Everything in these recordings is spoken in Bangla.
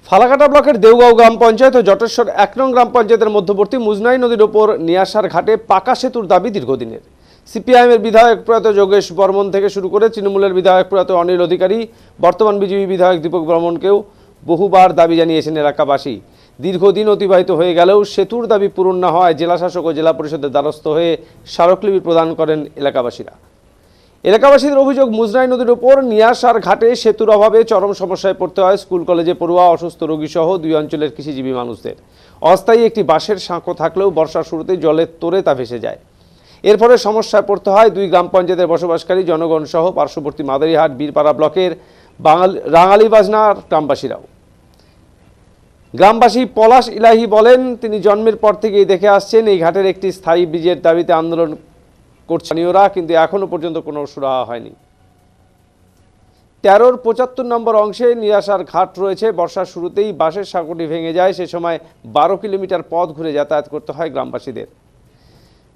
ফালাকাটা ব্লকের দেওগাঁও গ্রাম পঞ্চায়েত ও জটেশ্বর ১ নং গ্রাম পঞ্চায়েতের মধ্যবর্তী মুজনাই নদীর ওপর নিয়াসার ঘাটে পাকা সেতুর দাবি দীর্ঘদিনের। সিপিআইএমের বিধায়ক প্রয়াত যোগেশ বর্মন থেকে শুরু করে তৃণমূলের বিধায়ক প্রয়াত অনিল অধিকারী, বর্তমান বিজেপি বিধায়ক দীপক বর্মনকেও বহুবার দাবি জানিয়েছেন এলাকাবাসী। দীর্ঘদিন অতিবাহিত হয়ে গেলেও সেতুর দাবি পূরণ না হওয়ায় জেলাশাসক ও জেলা পরিষদের দ্বারস্থ হয়ে স্মারকলিপি প্রদান করেন এলাকাবাসীরা। এলাকাবাসীদের অভিযোগ, মুজনাই নদীর উপর নিয়াসার ঘাটে সেতুর অভাবে চরম সমস্যায় পড়তে হয় স্কুল কলেজে পড়ুয়া, অসুস্থ রোগী সহ দুই অঞ্চলের কৃষিজীবী মানুষদের। অস্থায়ী একটি বাঁশের সাঁকো থাকলেও বর্ষার শুরুতে জলের তোড়ে তা ভেসে যায়। এর ফলে সমস্যায় পড়তে হয় দুই গ্রাম পঞ্চায়েতের বসবাসকারী জনগণ সহ পার্শ্ববর্তী মাদারিহাট, বীরপাড়া ব্লকের রাঙালিবাজনার গ্রামবাসীরাও। গ্রামবাসী পলাশ ইলাহি বলেন, তিনি জন্মের পর থেকেই দেখে আসছেন এই ঘাটের একটি স্থায়ী ব্রিজের দাবিতে আন্দোলন করছে স্থানীয়রা, কিন্তু এখনো পর্যন্ত কোনো সুরাহা হয়নি। ১৩-র ৭৫ নম্বর অংশে নিয়াসার ঘাট রয়েছে। বর্ষার শুরুতেই বাঁশের সাঁকোটি ভেঙে যায়, সে সময় ১২ কিলোমিটার পথ ঘুরে যাতায়াত করতে হয় গ্রামবাসীদের।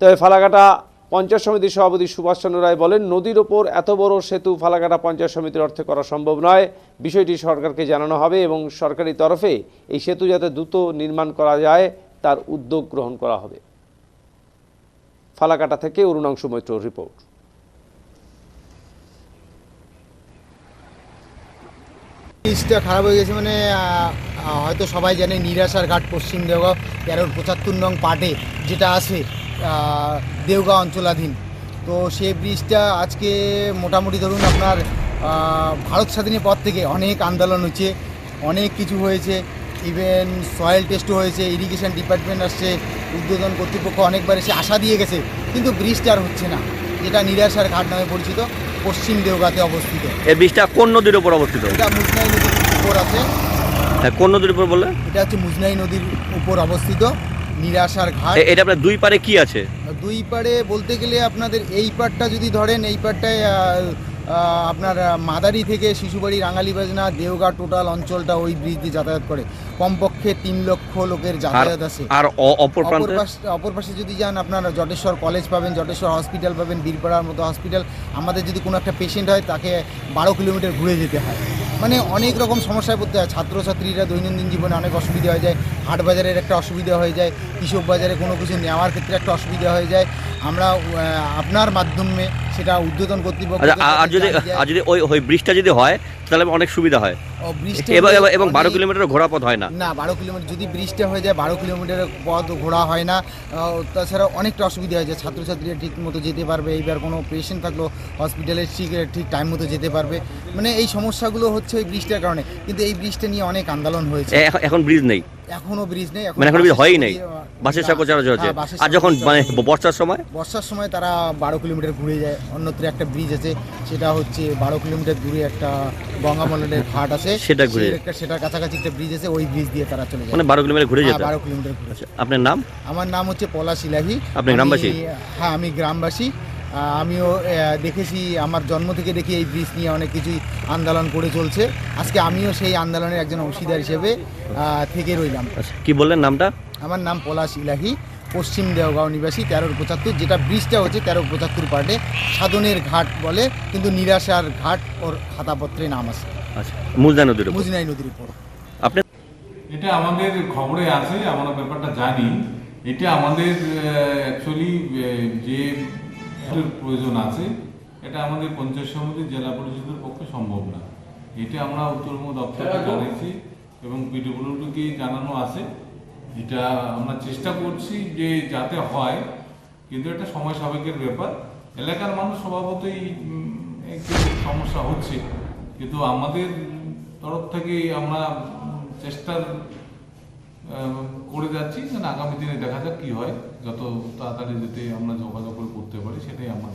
তবে ফালাকাটা পঞ্চায়েত সমিতির সভাপতি সুভাষ চন্দ্র রায় বলেন, নদীর ওপর এত বড় সেতু ফালাকাটা পঞ্চায়েত সমিতির অর্থে করা সম্ভব নয়। বিষয়টি সরকারকে জানানো হবে এবং সরকারি তরফে এই সেতু যাতে দ্রুত নির্মাণ করা যায় তার উদ্যোগ গ্রহণ করা হবে। ফালাকাটা থেকে অরুণাংশু মৈত্র রিপোর্ট। ব্রিজটা খারাপ হয়ে গেছে মানে হয়তো সবাই জানে নিরাসার ঘাট পশ্চিম দেওগাঁও ১৩-র ৭৫ নং পার্টে যেটা আছে দেওগাঁও অঞ্চলাধীন। তো সেই ব্রিজটা আজকে মোটামুটি ধরুন আপনার ভারত স্বাধীনের পর থেকে অনেক আন্দোলন হচ্ছে, অনেক কিছু হয়েছে, ইভেন সয়েল টেস্টও হয়েছে, ইরিগেশন ডিপার্টমেন্ট আসছে, উদ্বোধন কর্তৃপক্ষ অনেকবার এসে আশা দিয়ে গেছে, কিন্তু ব্রিজটা আর হচ্ছে না। যেটা নিরাসার ঘাট নামে পরিচিত, পশ্চিম দেওগাঁতে অবস্থিত। এই ব্রিজটা কোন নদীর উপর অবস্থিত? এটা মুজনাই নদীর উপর আছে। কোন নদীর উপর বললে? এটা হচ্ছে মুজনাই নদীর উপর অবস্থিত নিরাসার ঘাট। এটা আপনার দুই পারে কি আছে? দুই পারে বলতে গেলে আপনাদের এই পাড়টা যদি ধরেন, এই পাড়টায় আপনার মাদারি থেকে শিশুবাড়ি, রাঙালিবাজনা, দেওগাঁ টোটাল অঞ্চলটা ওই ব্রিজ দিয়ে যাতায়াত করে। কমপক্ষে ৩ লক্ষ লোকের যাতায়াত আছে। আর অপর পাশে যদি যান, আপনার জটেশ্বর কলেজ পাবেন, জটেশ্বর হসপিটাল পাবেন, বীরপাড়ার মতো হসপিটাল। আমাদের যদি কোনো একটা পেশেন্ট হয় তাকে ১২ কিলোমিটার ঘুরে যেতে হয়। মানে অনেক রকম সমস্যায় পড়তে হয়। ছাত্রছাত্রীরা দৈনন্দিন জীবনে অনেক অসুবিধা হয়ে যায়। হাট বাজারের একটা অসুবিধা হয়ে যায়, কৃষক বাজারে কোনো কিছু নেওয়ার ক্ষেত্রে একটা অসুবিধা হয়ে যায়। আমরা আপনার মাধ্যমে সেটা উদ্বোধন কর্তৃপক্ষ। আর যদি ওই ব্রিজটা যদি হয় তাহলে অনেক সুবিধা হয় এবং ১২ কিলোমিটার ঘোরা পথ হয় না। ১২ কিলোমিটার যদি ব্রিজটা হয়ে যায়, ১২ কিলোমিটার পথ ঘোরা হয় না। তাছাড়া অনেকটা অসুবিধা হয়ে যায়, ছাত্রছাত্রীরা ঠিক মতো যেতে পারবে, এইবার কোনো পেশেন্ট থাকলেও হসপিটালে ঠিক টাইম মতো যেতে পারবে। মানে এই সমস্যাগুলো হচ্ছে ওই ব্রিজটার কারণে। কিন্তু এই ব্রিজটা নিয়ে অনেক আন্দোলন হয়েছে। এখন ব্রিজ নেই, এখনো ব্রিজ নেই, মানে এখন ব্রিজ হয়ই নাই, বাসের সাঁকো চলাচল হচ্ছে। আর যখন মানে বর্ষার সময় তারা ১২ কিলোমিটার ঘুরে যায়। অন্যত্র একটা ব্রিজ আছে, সেটা হচ্ছে ১২ কিলোমিটার দূরে একটা গঙ্গামলের ঘাট আছে, সেটার কাছাকাছি একটা ব্রিজ আছে, ওই ব্রিজ দিয়ে তারা চলে যায়। মানে ১২ কিলোমিটার ঘুরে যেতে। ১২ কিলোমিটার ঘুরে। আপনার নাম? আমার নাম হচ্ছে পলাশ ইলাহি। আপনি গ্রামবাসী? হ্যাঁ, আমি গ্রামবাসী। আমিও দেখেছি, আমার জন্ম থেকে দেখি এই ব্রিজ নিয়ে অনেক কিছুই আন্দোলন করে চলছে। আজকে আমিও সেই আন্দোলনের একজন অংশীদার হিসেবে থেকে রইলাম। কি বললেন নামটা? আমার নাম পলাশ ইলাহি, পশ্চিম দেওগাঁও নিবাসী, ১৩-র ৭৫। যেটা ব্রিজটা হচ্ছে ১৩-র ৭৫ পার্টে সাধনের ঘাট বলে, কিন্তু নিরাসার ঘাট ওর খাতাপত্রে নাম আছে। আচ্ছা, মুজনাই নদীর উপর। আপনি? এটা আমাদের খবরে আছে, আমরা ব্যাপারটা জানি। এটা আমাদের অ্যাকচুয়ালি যে প্রয়োজন আছে, এটা আমাদের পঞ্চায়েত সমিতি, জেলা পরিষদের পক্ষে সম্ভব না। এটা আমরা উত্তরবঙ্গ দপ্তরকে জানিয়েছি এবং পিডব্লিউডিকে জানানো আছে। এটা আমরা চেষ্টা করছি যে যাতে হয়, কিন্তু এটা সময় সাপেক্ষের ব্যাপার। এলাকার মানুষ স্বভাবতই একটু সমস্যা হচ্ছে, কিন্তু আমাদের তরফ থেকে আমরা চেষ্টা করে যাচ্ছি। যেন আগামী দিনে দেখা যাক কি হয়, যত তাড়াতাড়ি যাতে আমরা যোগাযোগ করতে পারি, সেটাই আমার